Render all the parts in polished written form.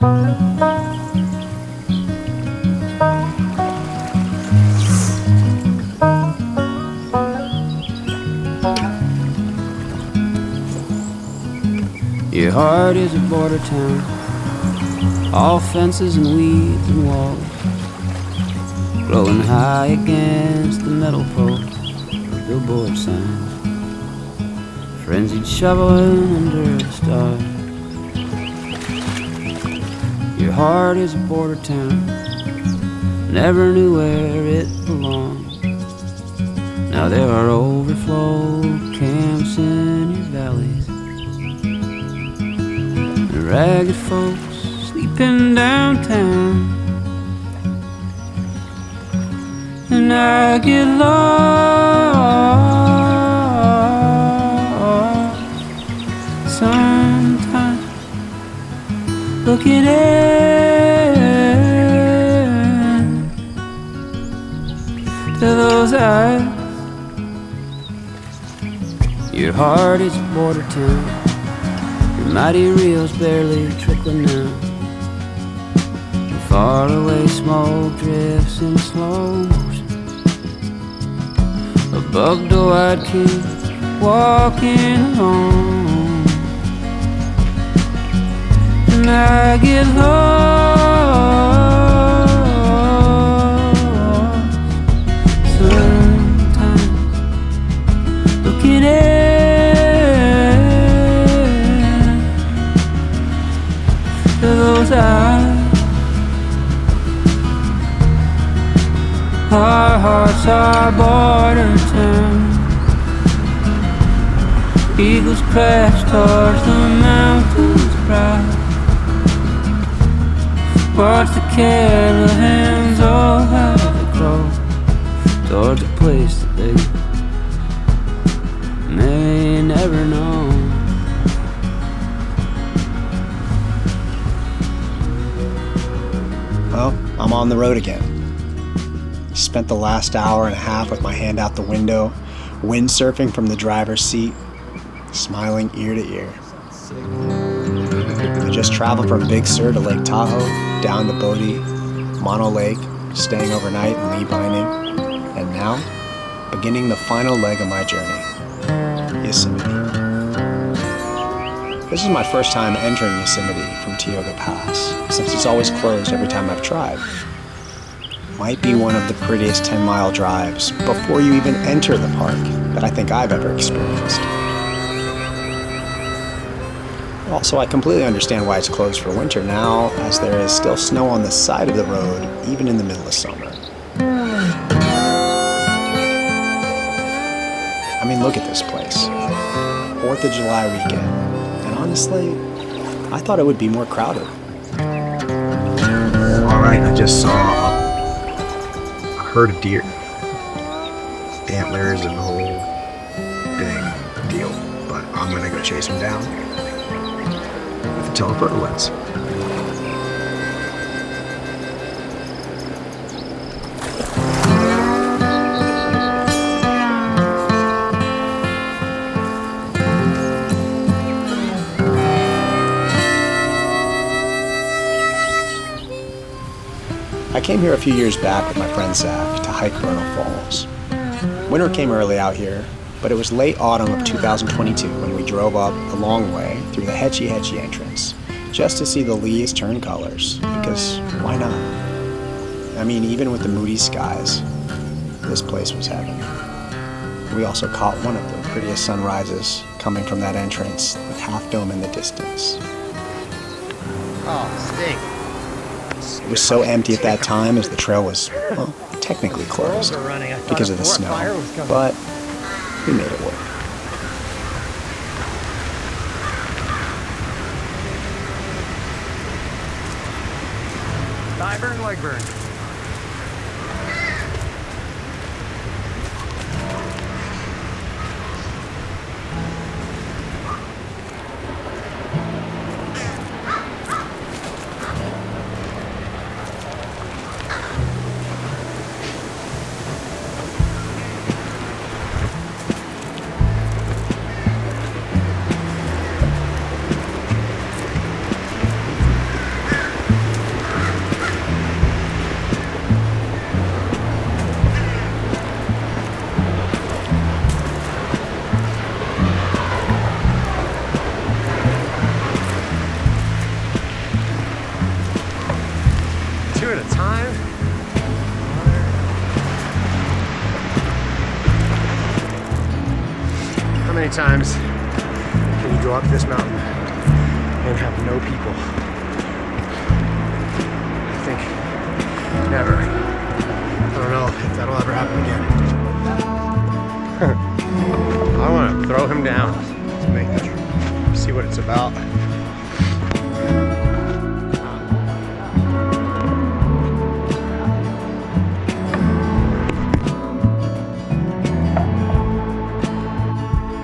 Your heart is a border town, all fences and weeds and walls, glowing high against the metal posts of billboard signs, frenzied shoveling under the stars. Your heart is a border town, never knew where it belonged. Now there are overflow camps in your valleys, and ragged folks sleeping downtown. And I get lost sometimes looking into those eyes. Your heart is a border town, your mighty reels barely trickling down. And far away smoke drifts in slow motion. A bug-door I'd keep walking alone. And I get lost sometimes looking at those eyes. Our hearts are border town. Eagles crash towards the mountains proud. Watch the caravans all have to grow towards a place that they may never know. Well, I'm on the road again. Spent the last hour and a half with my hand out the window, windsurfing from the driver's seat, smiling ear to ear. I just traveled from Big Sur to Lake Tahoe, down to Bodie, Mono Lake, staying overnight in Lee Binding, and now, beginning the final leg of my journey, Yosemite. This is my first time entering Yosemite from Tioga Pass, since it's always closed every time I've tried. Might be one of the prettiest 10-mile drives before you even enter the park that I think I've ever experienced. Also, I completely understand why it's closed for winter now, as there is still snow on the side of the road, even in the middle of summer. I mean, look at this place. 4th of July weekend. And honestly, I thought it would be more crowded. Alright, I just saw a herd of deer. Antlers and the whole big deal. But I'm gonna go chase them down with a telephoto lens. I came here a few years back with my friend Zach to hike Vernal Falls. Winter came early out here, but it was late autumn of 2022 when we drove up the long way through the Hetchy entrance just to see the leaves turn colors, because why not? I mean, even with the moody skies, this place was heaven. We also caught one of the prettiest sunrises coming from that entrance with Half Dome in the distance. Oh, stink. It was so empty at that time as the trail was, well, technically closed because of the snow, but we made it work. Thigh burn, leg burn. many times can you go up this mountain and have no people? I think never. I don't know if that'll ever happen again. I want to throw him down to make that, see what it's about.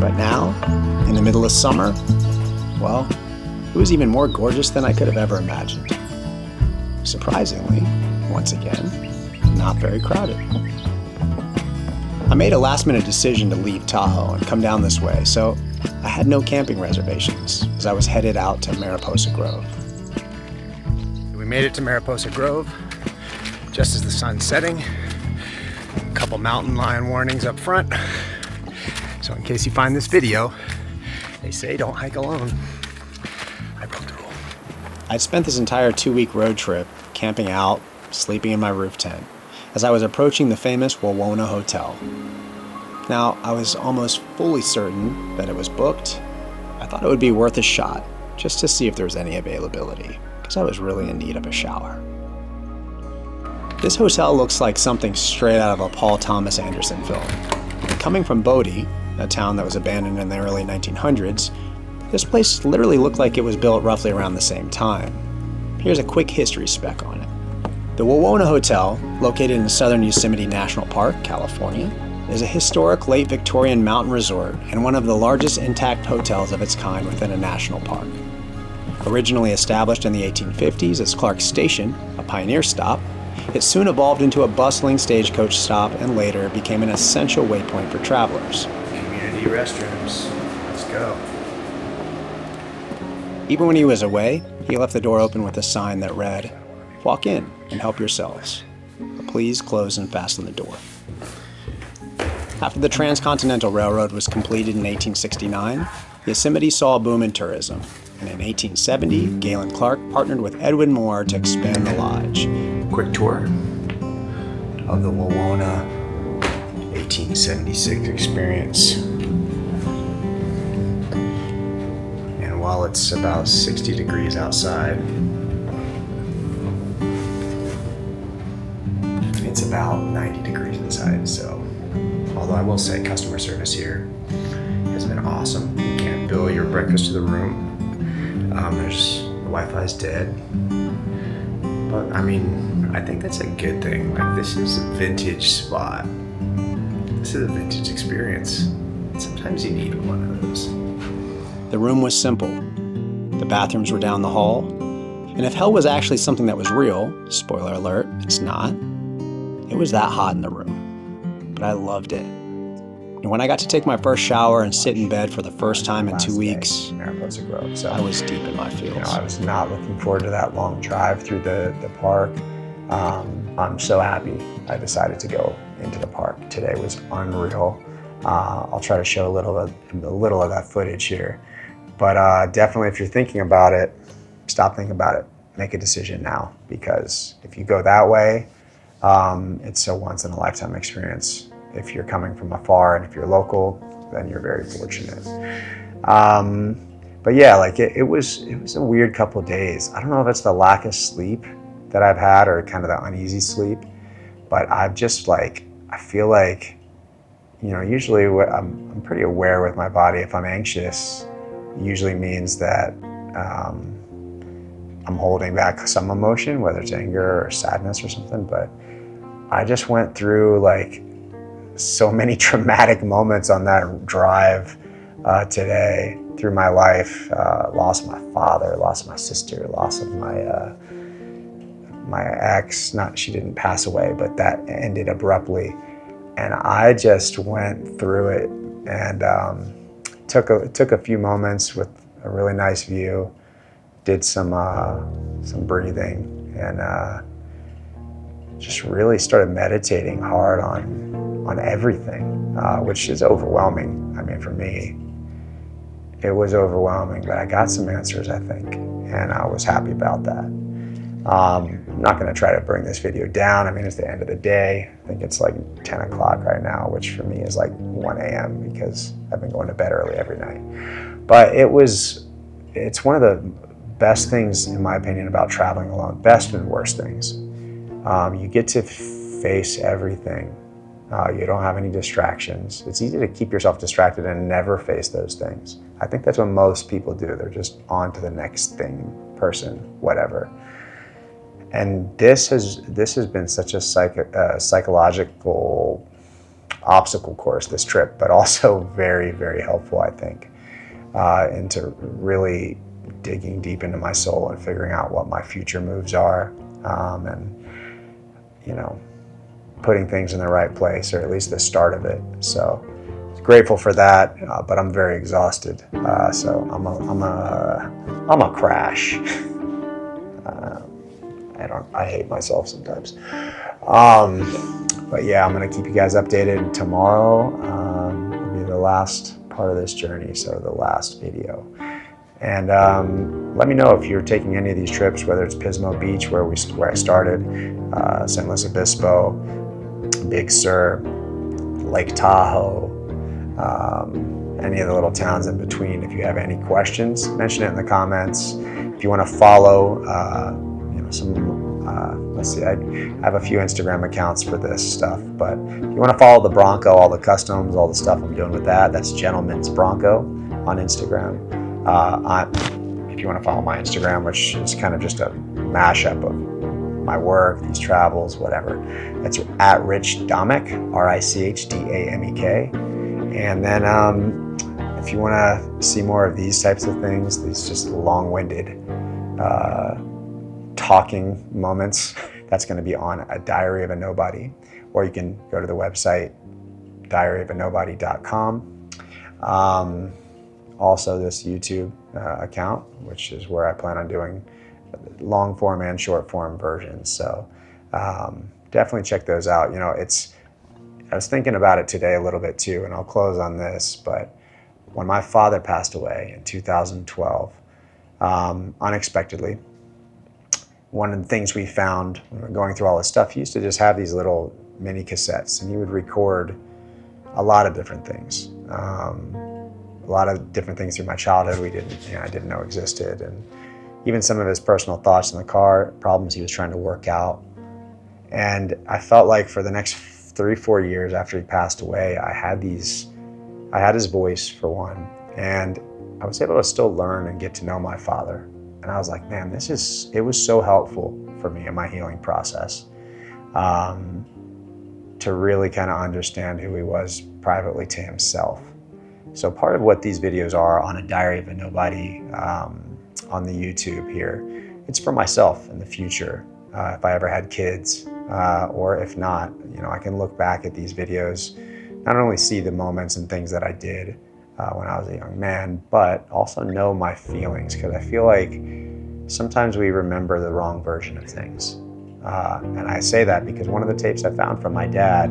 But now, in the middle of summer, well, it was even more gorgeous than I could have ever imagined. Surprisingly, once again, not very crowded. I made a last-minute decision to leave Tahoe and come down this way, so I had no camping reservations as I was headed out to Mariposa Grove. We made it to Mariposa Grove just as the sun's setting. A couple mountain lion warnings up front. So in case you find this video, they say don't hike alone. I broke the rule. I'd spent this entire 2-week road trip camping out, sleeping in my roof tent, as I was approaching the famous Wawona Hotel. Now, I was almost fully certain that it was booked. I thought it would be worth a shot, just to see if there was any availability, because I was really in need of a shower. This hotel looks like something straight out of a Paul Thomas Anderson film. Coming from Bodie, a town that was abandoned in the early 1900s, this place literally looked like it was built roughly around the same time. Here's a quick history spec on it. The Wawona Hotel, located in southern Yosemite National Park, California, is a historic late Victorian mountain resort and one of the largest intact hotels of its kind within a national park. Originally established in the 1850s as Clark's Station, a pioneer stop, it soon evolved into a bustling stagecoach stop and later became an essential waypoint for travelers. Community restrooms. Let's go. Even when he was away, he left the door open with a sign that read, "Walk in and help yourselves. Please close and fasten the door." After the Transcontinental Railroad was completed in 1869, Yosemite saw a boom in tourism. And in 1870, Galen Clark partnered with Edwin Moore to expand the lodge. Quick tour of the Wawona 1876 experience. And while it's about 60 degrees outside, it's about 90 degrees inside. So, although I will say customer service here has been awesome. You can't bill your breakfast to the room. The Wi-Fi's dead. But I mean, I think that's a good thing. Like, this is a vintage spot. This is a vintage experience. Sometimes you need one of those. The room was simple. The bathrooms were down the hall. And if hell was actually something that was real, spoiler alert, it's not, it was that hot in the room. But I loved it. And when I got to take my first shower and sit in bed for the first time in 2 weeks, Mariposa Grove, so I was deep in my feels. I was not looking forward to that long drive through the park. I'm so happy I decided to go into the park. Today was unreal. I'll try to show a little of that footage here. But definitely, if you're thinking about it, stop thinking about it. Make a decision now, because if you go that way, it's a once-in-a-lifetime experience. If you're coming from afar and if you're local, then you're very fortunate. But yeah, like it was a weird couple of days. I don't know if it's the lack of sleep that I've had or kind of the uneasy sleep, but I've just I feel like, usually I'm pretty aware with my body. If I'm anxious, it usually means that I'm holding back some emotion, whether it's anger or sadness or something. But I just went through so many traumatic moments on that drive today through my life. Lost my father, lost my sister, loss of my ex. She didn't pass away, but that ended abruptly. And I just went through it and took a few moments with a really nice view, did some breathing, and just really started meditating hard on everything, which is overwhelming. I mean, for me, it was overwhelming, but I got some answers, I think, and I was happy about that. I'm not going to try to bring this video down. I mean, it's the end of the day. I think it's like 10 o'clock right now, which for me is like 1 a.m. because I've been going to bed early every night. But it's one of the best things, in my opinion, about traveling alone. Best and worst things. You get to face everything. You don't have any distractions. It's easy to keep yourself distracted and never face those things. I think that's what most people do. They're just on to the next thing, person, whatever. And this has been such a psychological obstacle course, this trip, but also very, very helpful, I think, into really digging deep into my soul and figuring out what my future moves are, and, you know, putting things in the right place, or at least the start of it. So grateful for that, but I'm very exhausted. So I'm a crash. I hate myself sometimes. But yeah, I'm gonna keep you guys updated. Tomorrow will be the last part of this journey, so the last video. And let me know if you're taking any of these trips, whether it's Pismo Beach, where I started, San Luis Obispo, Big Sur, Lake Tahoe, any of the little towns in between. If you have any questions, mention it in the comments. If you want to follow, let's see, I have a few Instagram accounts for this stuff, but if you want to follow the Bronco, all the customs, all the stuff I'm doing with that's Gentleman's Bronco on Instagram. If you want to follow my Instagram, which is kind of just a mashup of my work, these travels, whatever, it's at Rich Damek, RichDamek. And then if you want to see more of these types of things, these just long-winded talking moments, that's going to be on A Diary of a Nobody, or you can go to the website diaryofanobody.com. Also this YouTube account, which is where I plan on doing long form and short form versions. So definitely check those out. You know, I was thinking about it today a little bit too, and I'll close on this, but when my father passed away in 2012, unexpectedly, one of the things we found when we were going through all this stuff, he used to just have these little mini cassettes, and he would record a lot of different things. A lot of different things through my childhood I didn't know existed, and even some of his personal thoughts in the car, problems he was trying to work out. And I felt like for the next 3-4 years after he passed away, I had his voice for one, and I was able to still learn and get to know my father. And I was like, man, it was so helpful for me in my healing process, to really kind of understand who he was privately to himself. So part of what these videos are on A Diary of a Nobody, on the YouTube here, it's for myself in the future. If I ever had kids, or if not, you know, I can look back at these videos, not only see the moments and things that I did when I was a young man, but also know my feelings, because I feel like sometimes we remember the wrong version of things. And I say that because one of the tapes I found from my dad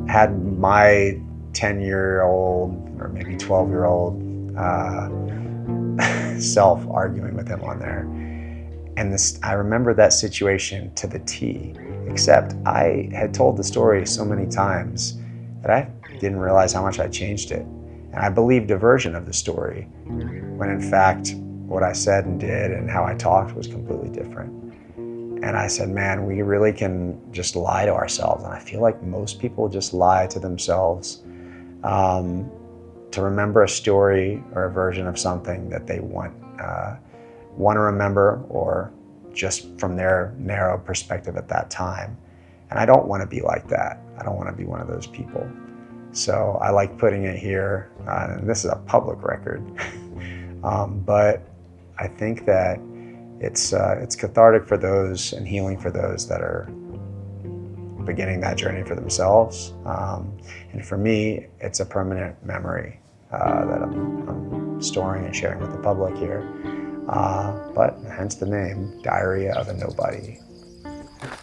had my 10-year-old or maybe 12-year-old self arguing with him on there. And I remember that situation to the T, except I had told the story so many times that I didn't realize how much I changed it. And I believed a version of the story, when in fact, what I said and did and how I talked was completely different. And I said, man, we really can just lie to ourselves. And I feel like most people just lie to themselves to remember a story or a version of something that they want to remember, or just from their narrow perspective at that time. And I don't want to be like that. I don't want to be one of those people. So I like putting it here, and this is a public record, but I think that it's cathartic for those and healing for those that are beginning that journey for themselves. And for me, it's a permanent memory that I'm storing and sharing with the public here. But hence the name, Diary of a Nobody.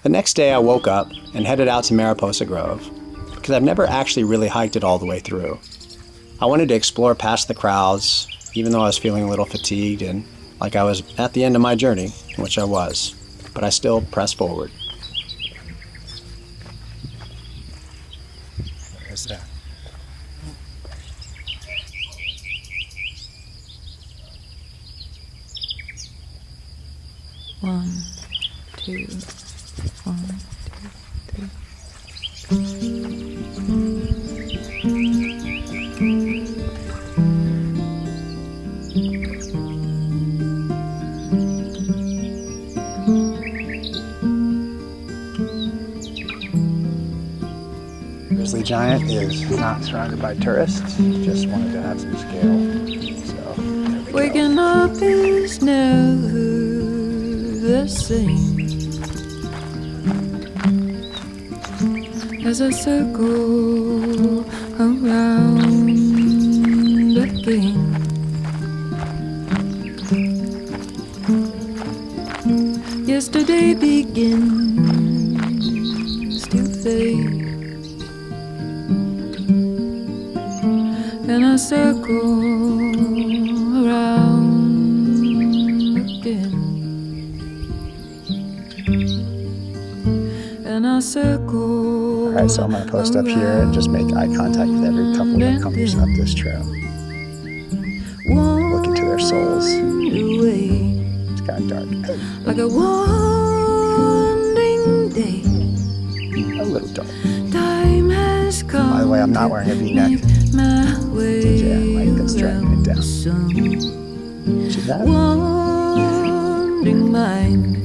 The next day I woke up and headed out to Mariposa Grove, because I've never actually really hiked it all the way through. I wanted to explore past the crowds, even though I was feeling a little fatigued and like I was at the end of my journey, which I was. but I still press forward. Where's that? One, two, one, two, Grizzly Giant is not surrounded by tourists, just wanted to have some scale. So, there we go. Waking up is never the same as I circle around again. Yesterday begins to fade, and I circle around again, and I circle. All right, so I'm going to post up here and just make eye contact with every couple that comes up this trail. Look into their souls. It's kind of dark. Like a wandering day. A little dark. Time has come. By the way, I'm not wearing a V-neck. DJ, I like this dragging it down. See that? Wandering mind.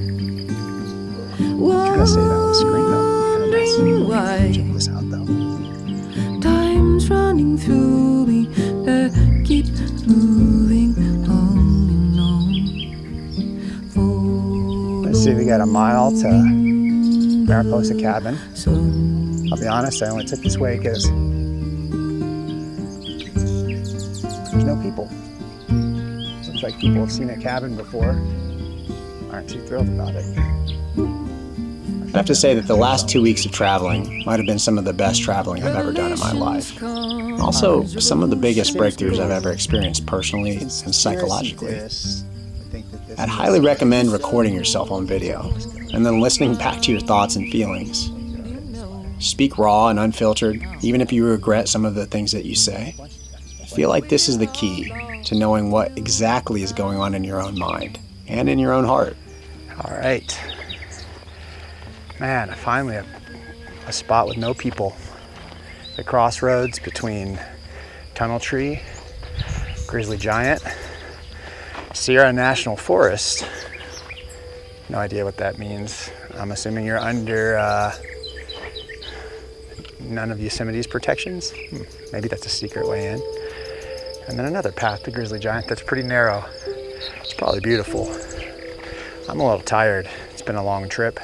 I'm trying to say that on the screen though. Why? Check this out though. Time's running through me. I keep moving on and on. Let's see, we got a mile to Mariposa Cabin. So I'll be honest, I only took this way because there's no people. Looks like people have seen a cabin before, aren't too thrilled about it. I have to say that the last 2 weeks of traveling might have been some of the best traveling I've ever done in my life. And also, some of the biggest breakthroughs I've ever experienced personally and psychologically. I'd highly recommend recording yourself on video and then listening back to your thoughts and feelings. Speak raw and unfiltered, even if you regret some of the things that you say. I feel like this is the key to knowing what exactly is going on in your own mind and in your own heart. All right. Man, finally a spot with no people. The crossroads between Tunnel Tree, Grizzly Giant, Sierra National Forest. No idea what that means. I'm assuming you're under none of Yosemite's protections. Maybe that's a secret way in. And then another path to Grizzly Giant that's pretty narrow. It's probably beautiful. I'm a little tired. It's been a long trip.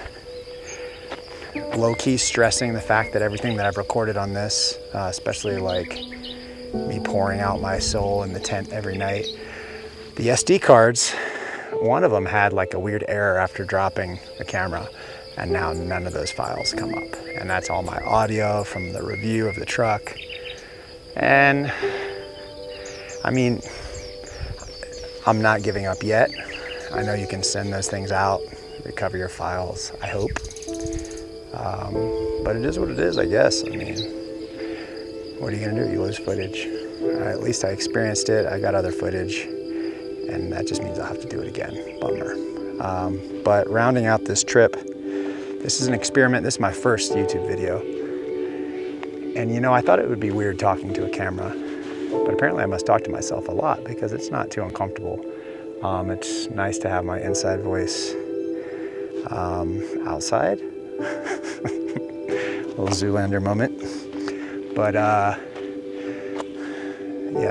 Low-key stressing the fact that everything that I've recorded on this, especially like me pouring out my soul in the tent every night, the SD cards, one of them had like a weird error after dropping the camera, and now none of those files come up. And that's all my audio from the review of the truck. And I mean, I'm not giving up yet. I know you can send those things out, recover your files, I hope. But it is what it is, I guess. I mean, what are you gonna do? You lose footage. At least I experienced it. I got other footage, and that just means I'll have to do it again. Bummer. But rounding out this trip, this is an experiment. This is my first YouTube video. And you know, I thought it would be weird talking to a camera, but apparently I must talk to myself a lot because it's not too uncomfortable. It's nice to have my inside voice outside. A little Zoolander moment. But yeah,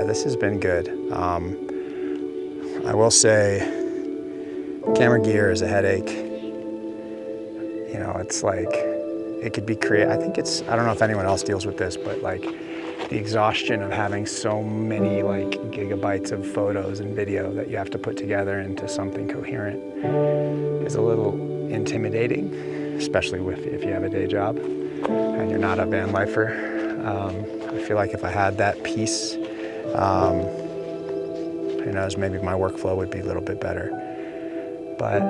this has been good. I will say, camera gear is a headache. You know, it's like, it could be I think it's, I don't know if anyone else deals with this, but like the exhaustion of having so many like gigabytes of photos and video that you have to put together into something coherent is a little intimidating, especially if you have a day job and you're not a van lifer. I feel like if I had that piece, who knows, maybe my workflow would be a little bit better. But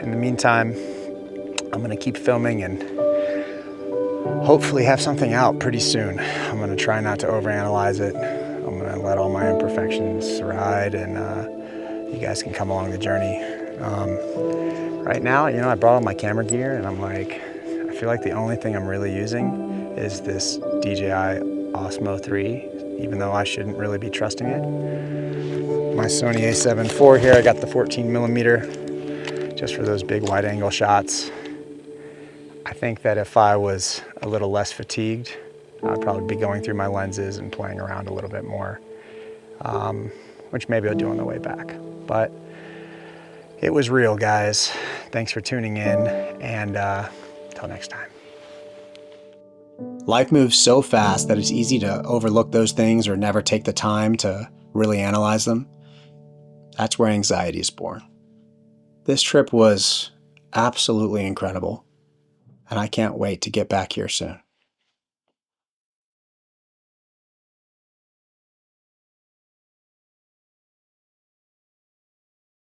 in the meantime, I'm gonna keep filming and hopefully have something out pretty soon. I'm gonna try not to overanalyze it. I'm gonna let all my imperfections ride, and you guys can come along the journey. Right now, you know, I brought all my camera gear, and I'm like, I feel like the only thing I'm really using is this DJI Osmo 3, even though I shouldn't really be trusting it. My Sony a7 IV here, I got the 14mm just for those big wide angle shots. I think that if I was a little less fatigued, I'd probably be going through my lenses and playing around a little bit more, which maybe I'll do on the way back. But it was real, guys. Thanks for tuning in, and till next time. Life moves so fast that it's easy to overlook those things or never take the time to really analyze them. That's where anxiety is born. This trip was absolutely incredible, and I can't wait to get back here soon.